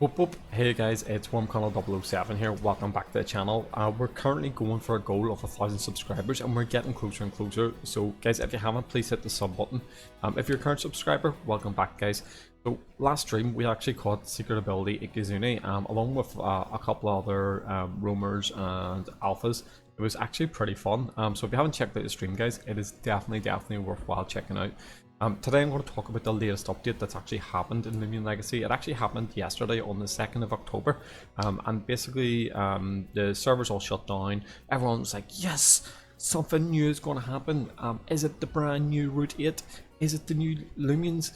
Whoop. Hey guys, it's WarmConal 007 here. Welcome back to the channel. We're currently going for a goal of 1,000 subscribers and we're getting closer and closer. So guys, if you haven't, please hit the sub button. If you're a current subscriber, welcome back guys. So last stream we actually caught Secret Ability Ikizuni along with a couple other roamers and alphas. It was actually pretty fun. So if you haven't checked out the stream guys, it is definitely worthwhile checking out. Today I'm going to talk about the latest update that's actually happened in Loomian Legacy. It actually happened yesterday on the 2nd of October, and basically the servers all shut down. Everyone was like, yes, something new is going to happen. Is it the brand new Route 8? Is it the new Loomians?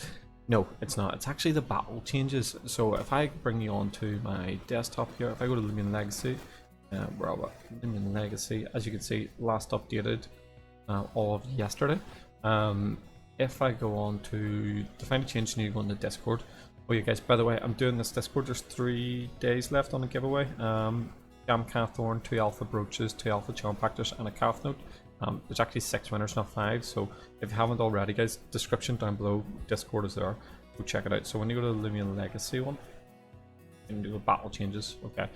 No, it's not. It's actually the battle changes. So if I bring you on to my desktop here, if I go to Loomian Legacy, where are we? Loomian Legacy, as you can see, last updated all of yesterday. If I go on to find a change, you need to go on the Discord. Oh yeah guys, by the way, I'm doing this Discord, there's 3 days left on the giveaway. Gam Cathorn, 2 alpha brooches, 2 alpha charm factors and a calf note. There's actually 6 winners, not 5, so if you haven't already guys, description down below, Discord is there, go check it out. So when you go to the Loomian Legacy one, you can do the battle changes. Okay,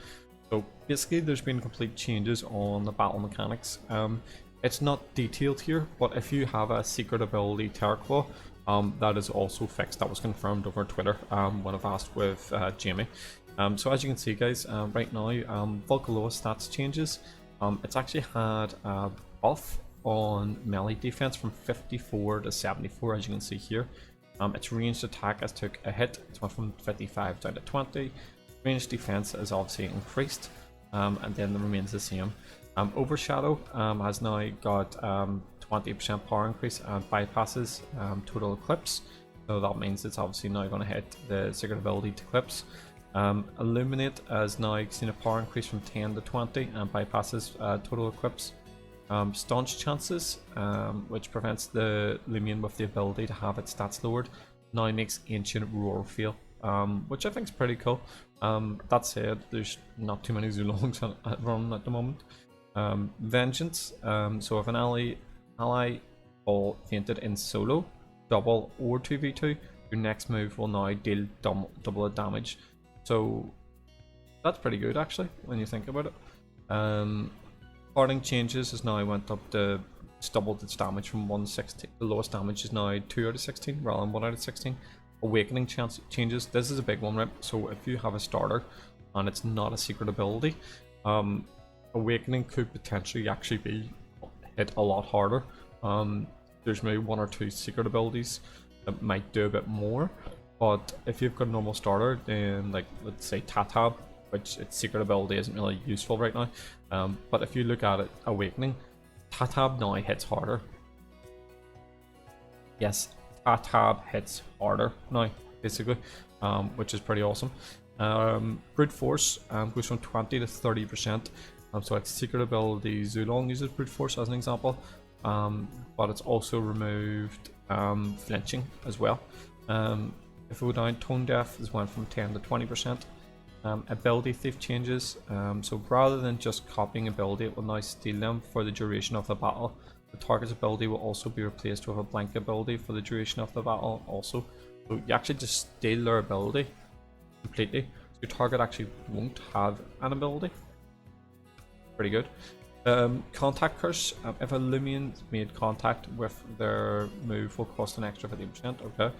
so basically there's been complete changes on the battle mechanics. It's not detailed here, but if you have a secret ability Terraclaw, that is also fixed. That was confirmed over Twitter when I've asked with Jamie. So as you can see guys, right now Volcaloa stats changes. It's actually had a buff on melee defense from 54 to 74, as you can see here. Its ranged attack has took a hit. It's went from 55 down to 20. Ranged defense is obviously increased, and then it remains the same. Overshadow has now got 20% power increase and bypasses total eclipse, so that means it's obviously now going to hit the secret ability to eclipse. Illuminate has now seen a power increase from 10 to 20 and bypasses total eclipse. Staunch chances, which prevents the Loomian with the ability to have its stats lowered, now makes ancient roar fail, which I think is pretty cool. That said, there's not too many Zulongs running at the moment. Vengeance, so if an ally all fainted in solo, double or 2v2, your next move will now deal double the damage. So that's pretty good actually when you think about it. Parting changes has now went up to doubled its damage from 116. The lowest damage is now 2 out of 16 rather than 1 out of 16. Awakening changes. This is a big one, right? So if you have a starter and it's not a secret ability, Awakening could potentially actually be hit a lot harder. There's maybe 1 or 2 secret abilities that might do a bit more, but if you've got a normal starter, then like let's say Tatab, which its secret ability isn't really useful right now, but if you look at it, Awakening, Tatab now hits harder. Yes, Tatab hits harder now, basically, which is pretty awesome. Brute Force goes from 20 to 30%. So its secret ability Zulong uses Brute Force as an example, but it's also removed flinching as well. If we go down, Tone Deaf is went from 10 to 20%. Ability Thief changes, so rather than just copying ability, it will now steal them for the duration of the battle. The target's ability will also be replaced with a blank ability for the duration of the battle also. So you actually just steal their ability completely, so your target actually won't have an ability. Pretty good. Contact Curse, if a Loomian made contact with their move will cost an extra 50%. Okay.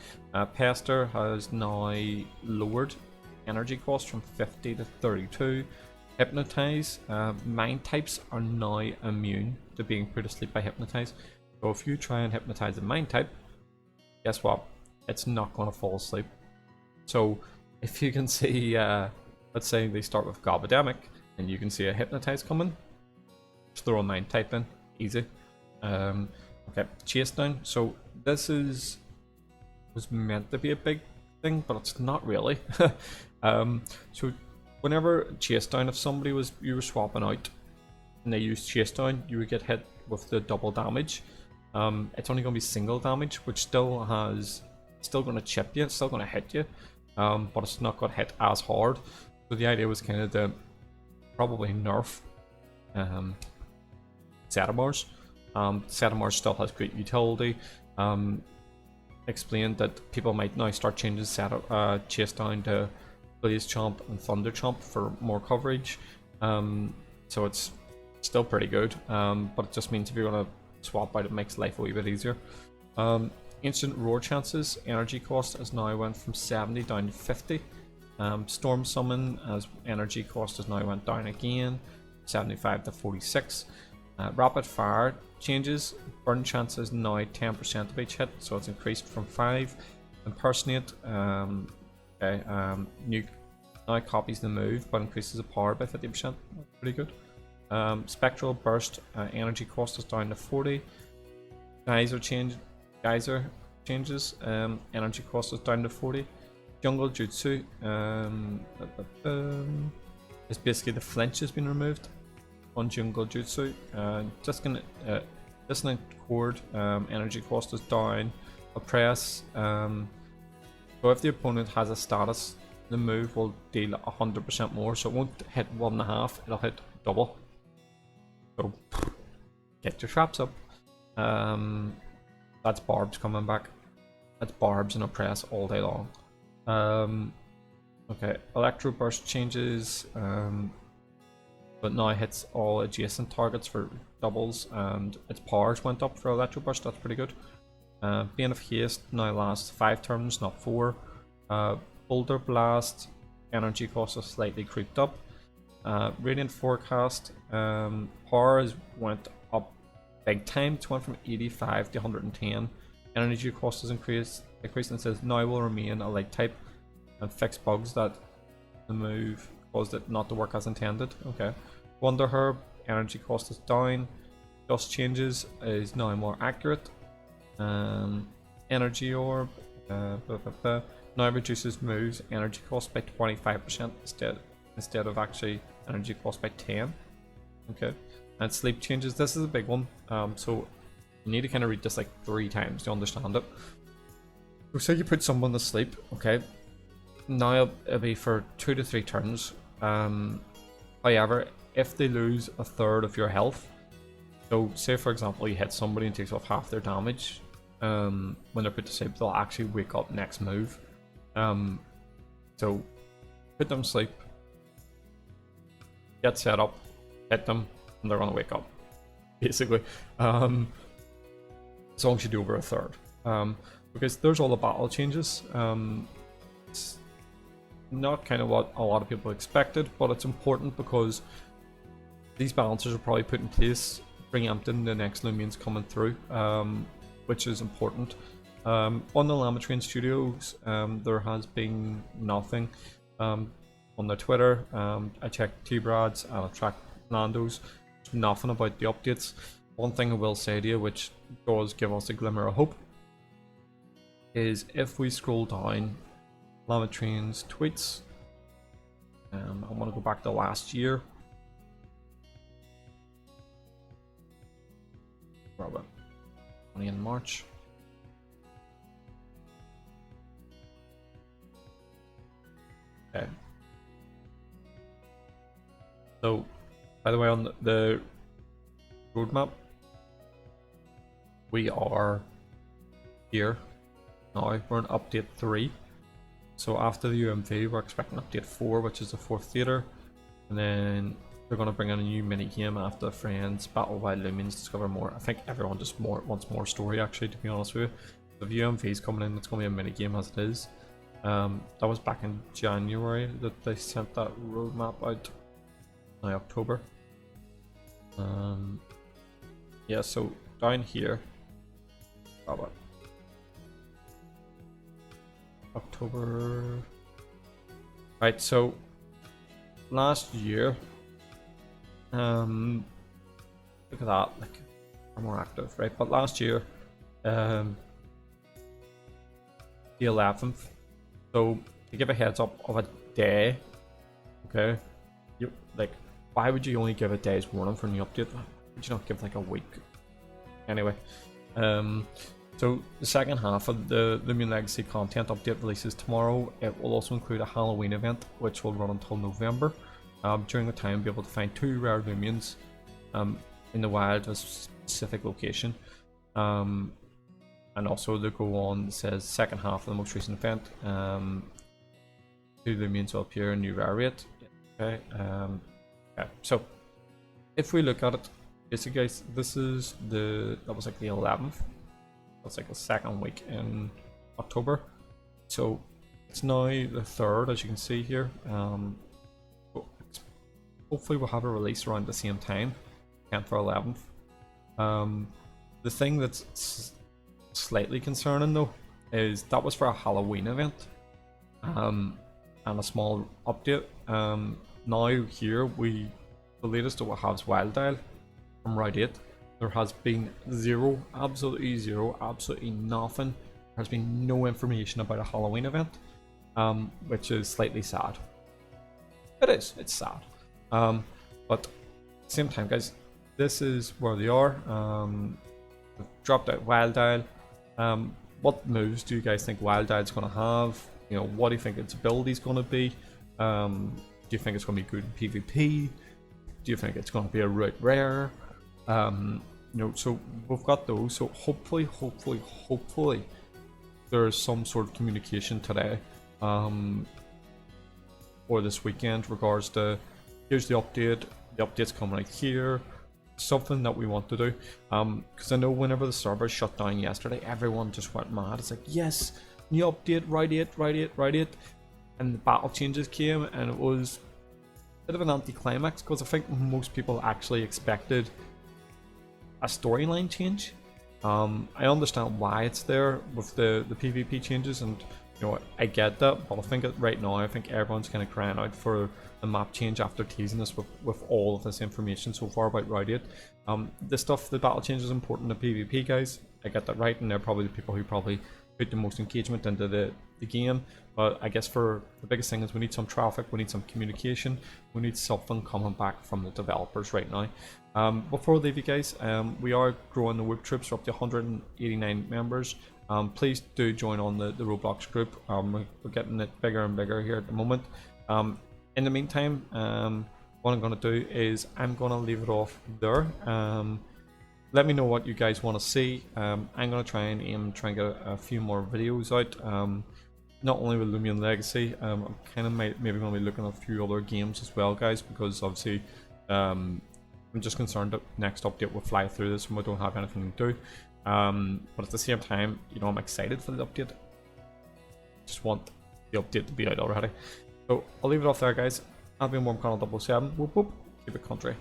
Pester has now lowered energy cost from 50 to 32. Hypnotize, mind types are now immune to being put asleep by Hypnotize. So if you try and hypnotize a mind type, guess what? It's not going to fall asleep. So if you can see, let's say they start with Gobademic, and you can see a Hypnotize coming, just throw a mind type in, easy. Okay, Chase Down. So this was meant to be a big thing, but it's not really. So whenever Chase Down, if somebody you were swapping out and they used Chase Down, you would get hit with the double damage. It's only going to be single damage, which still going to chip you, it's still going to hit you, but it's not going to hit as hard. So the idea was kind of to probably nerf Zetamars. Zetamars still has great utility. Explained that people might now start changing Chase Down to Blaze Chomp and Thunder Chomp for more coverage. So it's still pretty good, but it just means if you're gonna swap out, it makes life a wee bit easier. Instant Roar chances, energy cost has now went from 70 down to 50. Storm Summon as energy cost has now went down again, 75 to 46. Rapid Fire changes, burn chances now 10% of each hit, so it's increased from 5. Impersonate, new now copies the move but increases the power by 50%. Pretty good. Spectral Burst, energy cost is down to 40. Geyser changes, energy cost is down to 40. Jungle Jutsu, is basically the flinch has been removed on Jungle Jutsu. Dissonant Chord, energy cost is down. Oppress, so if the opponent has a status, the move will deal 100% more, so it won't hit 1.5, it'll hit double. So get your traps up. That's Barbs coming back. That's Barbs and Oppress all day long. Okay, Electro Burst changes, but now hits all adjacent targets for doubles, and its powers went up for Electro Burst. That's pretty good. Bane of Haste now lasts 5 turns, not 4. Boulder Blast, energy cost is slightly creeped up. Radiant Forecast, power went up big time. It went from 85 to 110. Energy cost is increased and it says now will remain a light type and fix bugs that the move caused it not to work as intended. Okay. Wonder Herb, energy cost is down. Dust Changes is now more accurate. Energy Orb now reduces moves energy cost by 25% instead of actually energy cost by 10. Okay. And Sleep Changes, this is a big one, so you need to kind of read this like 3 times to understand it. So say you put someone to sleep, okay, now it'll be for 2 to 3 turns. However, if they lose a third of your health, so say for example you hit somebody and takes off half their damage, when they're put to sleep they'll actually wake up next move. So put them to sleep, get set up, hit them, and they're gonna wake up, basically. As long as you do over a third. Because there's all the battle changes. It's not kind of what a lot of people expected, but it's important because these balances are probably put in place preempting the next Loomians coming through, which is important. On the Lamatrain Studios, there has been nothing. On their Twitter, I checked T-Brad's and I tracked Nando's. Nothing about the updates. One thing I will say to you, which does give us a glimmer of hope, is if we scroll down Lamatrain's tweets, I want to go back to last year. Robert, only in March. Okay. So, by the way, on the roadmap, we are here now. We're in update 3. So after the UMV, we're expecting update 4, which is the 4th theater, and then they're going to bring in a new mini game after Friends Battle Wild Loomians Discover More. I think everyone just wants more story, actually, to be honest with you. The UMV is coming in, it's going to be a mini game as it is. That was back in January that they sent that roadmap out. Now October. Yeah, so down here, October. Right, so last year, look at that, like we're more active, right? But last year, the 11th. So to give a heads up of a day, okay, you like, why would you only give a day's warning for a new update? Would you not give like a week? Anyway, so the second half of the Loomian Legacy content update releases tomorrow. It will also include a Halloween event, which will run until November. During the time, be able to find 2 rare Loomians in the wild at a specific location. And also they go on, it says second half of the most recent event. Two Loomians will appear in new variant. Okay, okay, so if we look at it, basically guys, this is that was like the 11th. That's like the second week in October. So it's now the 3rd, as you can see here. Hopefully we'll have a release around the same time, 10th or 11th. The thing that's slightly concerning though is that was for a Halloween event, and a small update. Now here the latest that we have is Wiledile from Route 8. There has been zero, absolutely zero, absolutely nothing. There has been no information about a Halloween event, which is slightly sad. It's sad. But at the same time, guys, this is where they are. We've dropped out Wiledile. What moves do you guys think Wiledile's going to have? You know, what do you think its ability is going to be? Do you think it's going to be good in PvP? Do you think it's going to be a route rare? You know, so we've got those. So hopefully, there's some sort of communication today, or this weekend, regards to here's the update. The update's coming out here. Something that we want to do, because I know whenever the servers shut down yesterday, everyone just went mad. It's like, yes, new update, write it, and the battle changes came, and it was a bit of an anticlimax, because I think most people actually expected a storyline change. I understand why it's there with the PvP changes, and you know, I get that, but I think right now, I think everyone's kind of crying out for a map change after teasing us with all of this information so far about Route 8. This stuff, the battle change is important to PvP, guys. I get that right, and they're probably the people who probably put the most engagement into the game. But I guess for the biggest thing is we need some traffic, we need some communication, we need something coming back from the developers right now. Before I leave you guys, we are growing the Whoop troops. We're up to 189 members. Please do join on the Roblox group. We're getting it bigger and bigger here at the moment. In the meantime, what I'm going to do is I'm going to leave it off there. Let me know what you guys want to see. I'm going to try and get a few more videos out. Not only with Loomian Legacy, I'm kind of maybe going to be looking at a few other games as well, guys, because obviously I'm just concerned that next update will fly through this and we don't have anything to do. But at the same time, you know, I'm excited for the update. Just want the update to be out already. So I'll leave it off there, guys. I've been WarmConal 007. Whoop whoop. Keep it country.